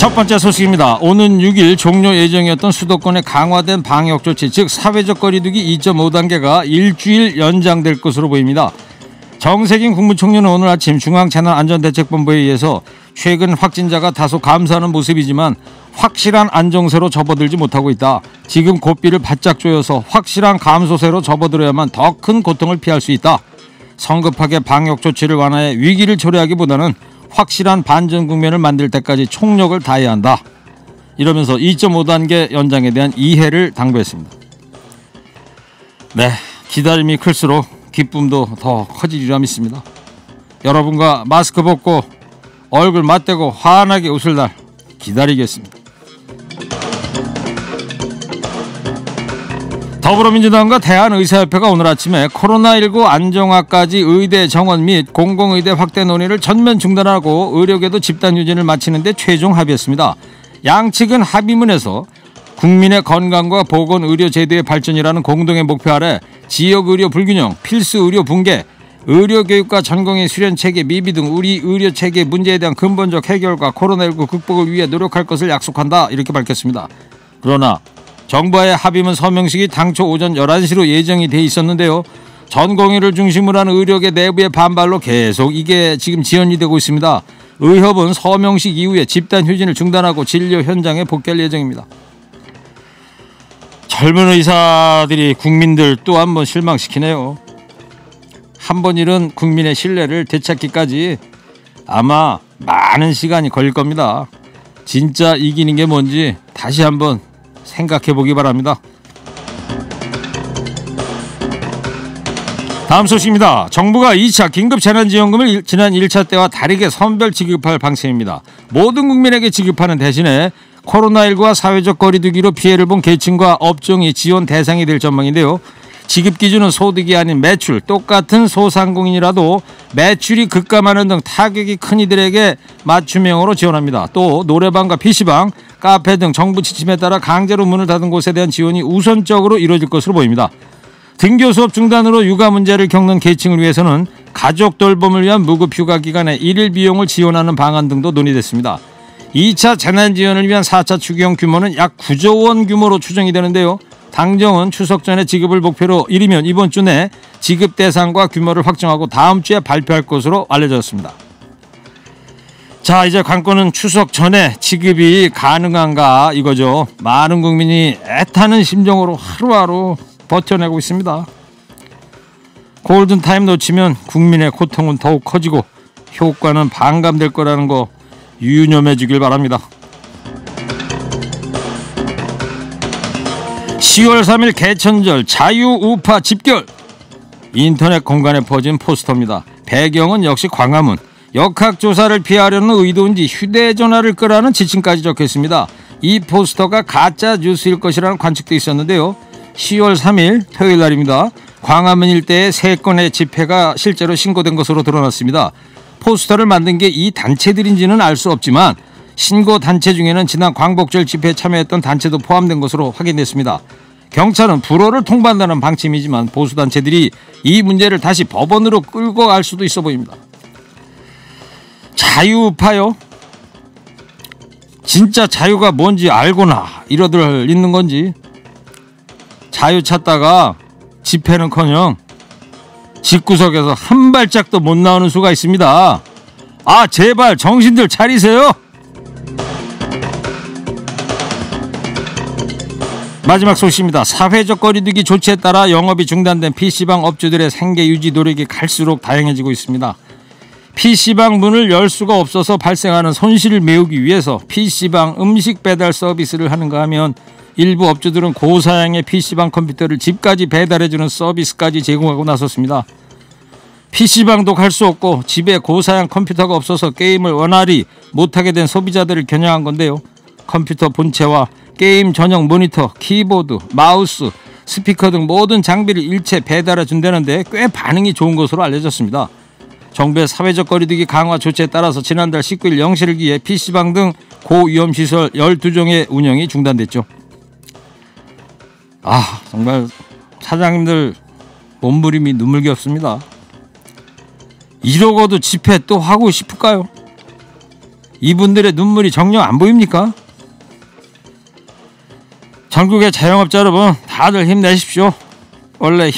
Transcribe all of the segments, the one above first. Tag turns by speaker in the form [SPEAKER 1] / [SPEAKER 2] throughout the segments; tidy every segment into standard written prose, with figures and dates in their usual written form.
[SPEAKER 1] 첫 번째 소식입니다. 오는 6일 종료 예정이었던 수도권의 강화된 방역조치, 즉 사회적 거리두기 2.5단계가 일주일 연장될 것으로 보입니다. 정세균 국무총리는 오늘 아침 중앙재난안전대책본부에 의해서 최근 확진자가 다소 감소하는 모습이지만 확실한 안정세로 접어들지 못하고 있다. 지금 고삐를 바짝 조여서 확실한 감소세로 접어들어야만 더 큰 고통을 피할 수 있다. 성급하게 방역조치를 완화해 위기를 초래하기보다는 확실한 반전 국면을 만들 때까지 총력을 다해야 한다. 이러면서 2.5단계 연장에 대한 이해를 당부했습니다. 네, 기다림이 클수록 기쁨도 더 커지리라 믿습니다. 여러분과 마스크 벗고 얼굴 맞대고 환하게 웃을 날 기다리겠습니다. 더불어민주당과 대한의사협회가 오늘 아침에 코로나19 안정화까지 의대 정원 및 공공의대 확대 논의를 전면 중단하고 의료계도 집단 유진을 마치는 데 최종 합의했습니다. 양측은 합의문에서 국민의 건강과 보건의료 제도의 발전이라는 공동의 목표 아래 지역의료 불균형, 필수의료 붕괴, 의료교육과 전공의 수련체계 미비 등 우리 의료체계 문제에 대한 근본적 해결과 코로나19 극복을 위해 노력할 것을 약속한다, 이렇게 밝혔습니다. 그러나 정부와의 합의문 서명식이 당초 오전 11시로 예정이 돼 있었는데요. 전공의를 중심으로 하는 의료계 내부의 반발로 계속 이게 지금 지연이 되고 있습니다. 의협은 서명식 이후에 집단 휴진을 중단하고 진료 현장에 복귀할 예정입니다. 젊은 의사들이 국민들 또 한 번 실망시키네요. 한 번 잃은 국민의 신뢰를 되찾기까지 아마 많은 시간이 걸릴 겁니다. 진짜 이기는 게 뭔지 다시 한번 생각해 보기 바랍니다. 다음 소식입니다. 정부가 2차 긴급재난지원금을 지난 1차 때와 다르게 선별 지급할 방침입니다. 모든 국민에게 지급하는 대신에 코로나19와 사회적 거리두기로 피해를 본 계층과 업종이 지원 대상이 될 전망인데요. 지급 기준은 소득이 아닌 매출, 똑같은 소상공인이라도 매출이 급감하는 등 타격이 큰 이들에게 맞춤형으로 지원합니다. 또 노래방과 PC방, 카페 등 정부 지침에 따라 강제로 문을 닫은 곳에 대한 지원이 우선적으로 이루어질 것으로 보입니다. 등교 수업 중단으로 육아 문제를 겪는 계층을 위해서는 가족 돌봄을 위한 무급휴가 기간에 일일 비용을 지원하는 방안 등도 논의됐습니다. 2차 재난지원을 위한 4차 추경 규모는 약 9조 원 규모로 추정이 되는데요. 당정은 추석 전에 지급을 목표로 이르면 이번 주 내 지급 대상과 규모를 확정하고 다음 주에 발표할 것으로 알려졌습니다. 자, 이제 관건은 추석 전에 지급이 가능한가 이거죠. 많은 국민이 애타는 심정으로 하루하루 버텨내고 있습니다. 골든타임 놓치면 국민의 고통은 더욱 커지고 효과는 반감될 거라는 거 유념해 주길 바랍니다. 10월 3일 개천절 자유우파 집결. 인터넷 공간에 퍼진 포스터입니다. 배경은 역시 광화문. 역학조사를 피하려는 의도인지 휴대전화를 끄라는 지침까지 적혀있습니다. 이 포스터가 가짜 뉴스일 것이라는 관측도 있었는데요. 10월 3일 토요일 날입니다. 광화문 일대에 3건의 집회가 실제로 신고된 것으로 드러났습니다. 포스터를 만든 게 이 단체들인지는 알 수 없지만 신고 단체 중에는 지난 광복절 집회에 참여했던 단체도 포함된 것으로 확인됐습니다. 경찰은 불허를 통보한다는 방침이지만 보수단체들이 이 문제를 다시 법원으로 끌고 갈 수도 있어 보입니다. 자유파요? 진짜 자유가 뭔지 알고나 이러들 있는 건지. 자유 찾다가 집회는커녕 집구석에서 한 발짝도 못 나오는 수가 있습니다. 아, 제발 정신들 차리세요. 마지막 소식입니다. 사회적 거리두기 조치에 따라 영업이 중단된 PC방 업주들의 생계 유지 노력이 갈수록 다양해지고 있습니다. PC방 문을 열 수가 없어서 발생하는 손실을 메우기 위해서 PC방 음식 배달 서비스를 하는가 하면 일부 업주들은 고사양의 PC방 컴퓨터를 집까지 배달해주는 서비스까지 제공하고 나섰습니다. PC방도 갈 수 없고 집에 고사양 컴퓨터가 없어서 게임을 원활히 못하게 된 소비자들을 겨냥한 건데요. 컴퓨터 본체와 게임 전용 모니터, 키보드, 마우스, 스피커 등 모든 장비를 일체 배달해 준다는데 꽤 반응이 좋은 것으로 알려졌습니다. 정부의 사회적 거리두기 강화 조치에 따라서 지난달 19일 0시를 기해 PC방 등 고위험시설 12종의 운영이 중단됐죠. 아, 정말 사장님들 몸부림이 눈물겹습니다. 이러고도 집회 또 하고 싶을까요? 이분들의 눈물이 정녕 안 보입니까? 전국의 자영업자 여러분, 다들 힘내십시오. 원래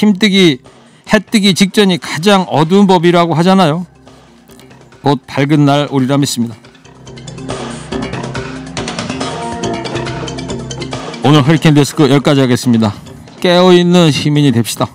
[SPEAKER 1] 해뜨기 직전이 가장 어두운 법이라고 하잖아요. 곧 밝은 날 오리라 믿습니다. 오늘 허리케인 데스크 여기까지 하겠습니다. 깨어있는 시민이 됩시다.